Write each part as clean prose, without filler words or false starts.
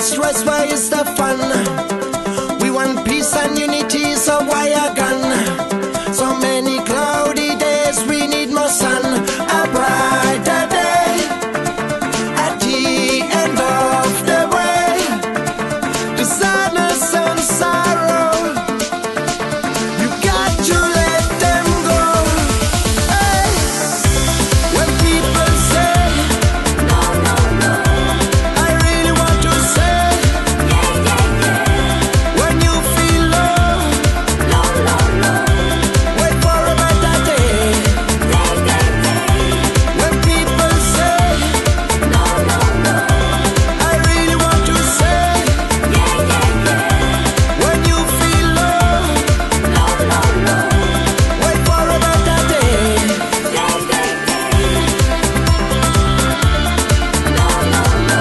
Stress, why is the fun? We want peace and unity, so why a gun? So many cloudy days, we need more sun. A brighter day at the end of the way. The sadness and sorrow, you got to let them go. Hey. When people say no, no, no, I really want to say yeah, yeah, yeah. When you feel low, no, no, no, wait for a better day. Day, day, day. When people say no, no, no, I really want to say yeah, yeah, yeah. When you feel low, no, no, no, wait for a better day. Day, day, day. No, no, no.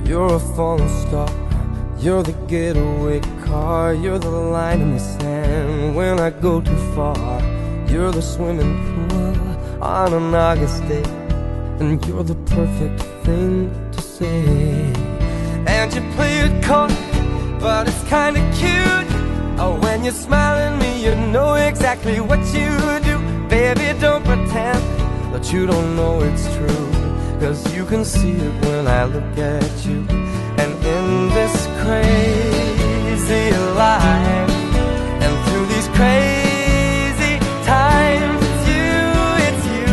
You're a falling star, you're the getaway car, you're the line in the sand when I go too far. You're the swimming pool on an August day, and you're the perfect thing to say. And you play it cold, but it's kinda cute. Oh, when you smile at me, you know exactly what you do. Baby, don't pretend that you don't know it's true, 'cause you can see it when I look at you. And in this crazy life, and through these crazy times, it's you,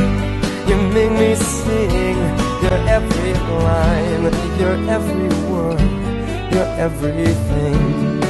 you make me sing. You're every line, you're every word, you're everything.